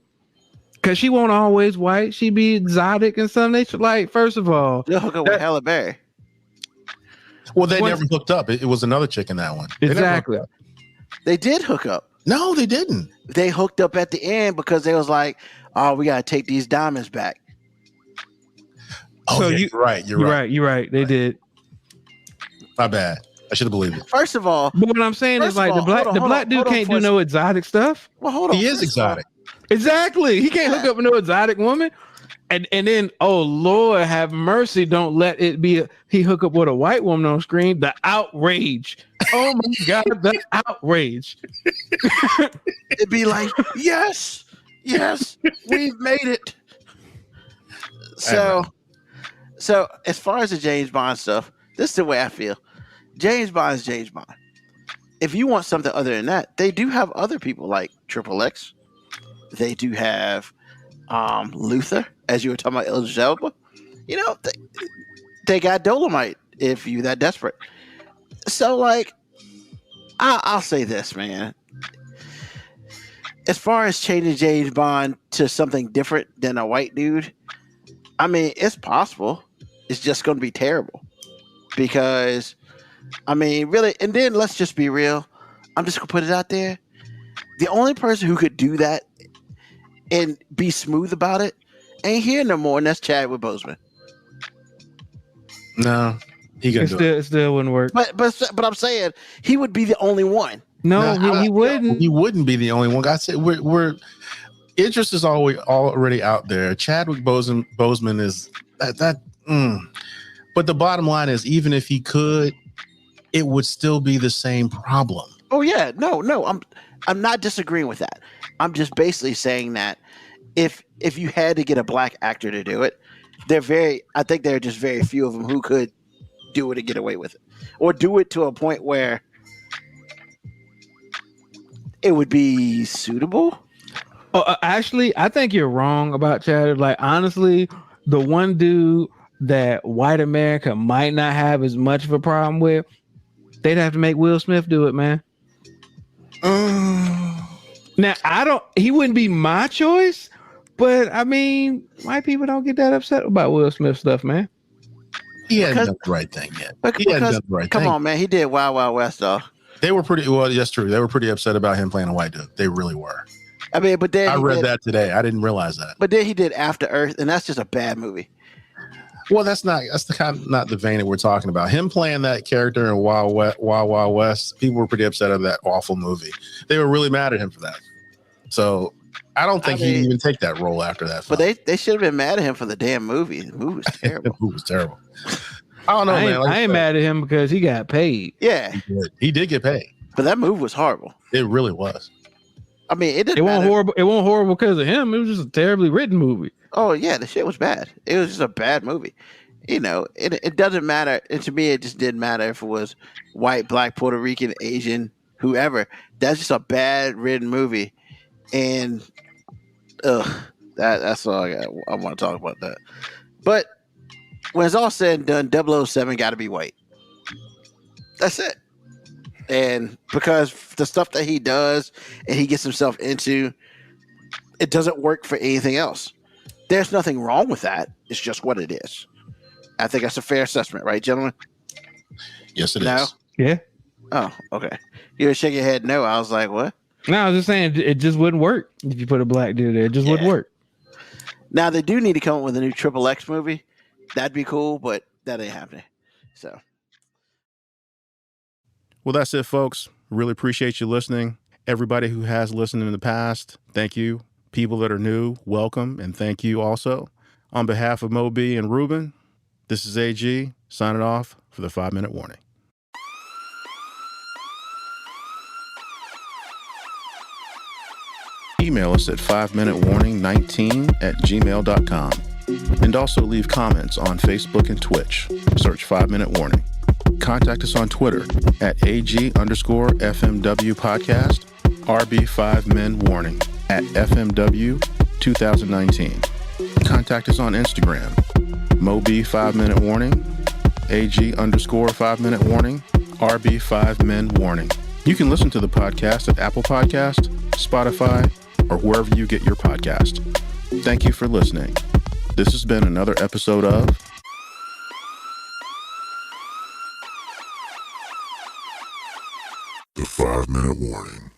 because she won't always white. She be exotic and something. Like, first of all, they'll hook up with Halle Berry. Well, they never hooked up. It was another chick in that one. Exactly. They did hook up. No, they didn't. They hooked up at the end because they was like, "Oh, we gotta take these diamonds back." Oh, so you're right. You're right. They did. My bad. I should have believed it. First of all, But what I'm saying First is like of all, the black dude hold on can't for do a no exotic stuff. well, hold on. He is First of all, exotic. Exactly. He can't hook up with no exotic woman. And then, oh Lord, have mercy! Don't let it be. He hook up with a white woman on screen. The outrage! Oh my God, the outrage! It'd be like, yes, we've made it. So as far as the James Bond stuff, this is the way I feel. James Bond is James Bond. If you want something other than that, they do have other people like Triple X. They do have Luther, as you were talking about Idris Elba. You know, they got Dolomite if you that desperate. So like, I'll say this, man. As far as changing James Bond to something different than a white dude, I mean, it's possible. It's just going to be terrible because, I mean, really. And then let's just be real. I'm just going to put it out there. The only person who could do that and be smooth about it ain't here no more, and that's Chadwick Boseman. No, he gonna do it. It still wouldn't work. But I'm saying he would be the only one. No, No, he wouldn't. He wouldn't be the only one. I said we're interest is already out there. Chadwick Boseman is that. But the bottom line is, even if he could, it would still be the same problem. Oh yeah, no, I'm not disagreeing with that. I'm just basically saying that if you had to get a black actor to do it, I think there are just very few of them who could do it and get away with it, or do it to a point where it would be suitable. Oh, actually, I think you're wrong about Chadwick. Like, honestly, the one dude that white America might not have as much of a problem with, they'd have to make Will Smith do it, man. Now, he wouldn't be my choice, but I mean, white people don't get that upset about Will Smith stuff, man. He hadn't done the right thing yet. Come on, man, he did Wild Wild West, though. They were pretty, well, that's true. They were pretty upset about him playing a white dude. They really were. I mean, but then I read that today. I didn't realize that. But then he did After Earth, and that's just a bad movie. Well, that's the kind of not the vein that we're talking about. Him playing that character in Wild Wild West, people were pretty upset of that awful movie. They were really mad at him for that. So I don't think he'd even take that role after that film. But they should have been mad at him for the damn movie. The movie was terrible. The movie was terrible. I don't know, man. I ain't mad at him because he got paid. Yeah, he did get paid. But that movie was horrible. It really was. I mean, it wasn't horrible. It wasn't horrible because of him. It was just a terribly written movie. Oh yeah, the shit was bad. It was just a bad movie. You know, it doesn't matter. And to me, it just didn't matter if it was white, black, Puerto Rican, Asian, whoever. That's just a bad written movie. And that's all I want to talk about that. But when it's all said and done, 007 got to be white. That's it. And because the stuff that he does and he gets himself into, it doesn't work for anything else. There's nothing wrong with that. It's just what it is. I think that's a fair assessment, right, gentlemen? Yes, it no? is. Yeah. Oh, okay. You were shaking your head no. I was like, what? No, I was just saying it just wouldn't work if you put a black dude there. It just wouldn't work. Now, they do need to come up with a new Triple X movie. That'd be cool, but that ain't happening. So. Well, that's it, folks. Really appreciate you listening. Everybody who has listened in the past, thank you. People that are new, welcome, and thank you also. On behalf of Mo B and Ruben, this is AG, signing off for the 5-minute warning. Email us at 5minutewarning19@gmail.com. And also leave comments on Facebook and Twitch. Search 5-Minute Warning. Contact us on Twitter at AG_FMW Podcast, RB5Men Warning at FMW 2019. Contact us on Instagram, Moby 5-Minute Warning, AG_5-Minute Warning, RB5Men Warning. You can listen to the podcast at Apple Podcast, Spotify, or wherever you get your podcast. Thank you for listening. This has been another episode of The 5-Minute Warning.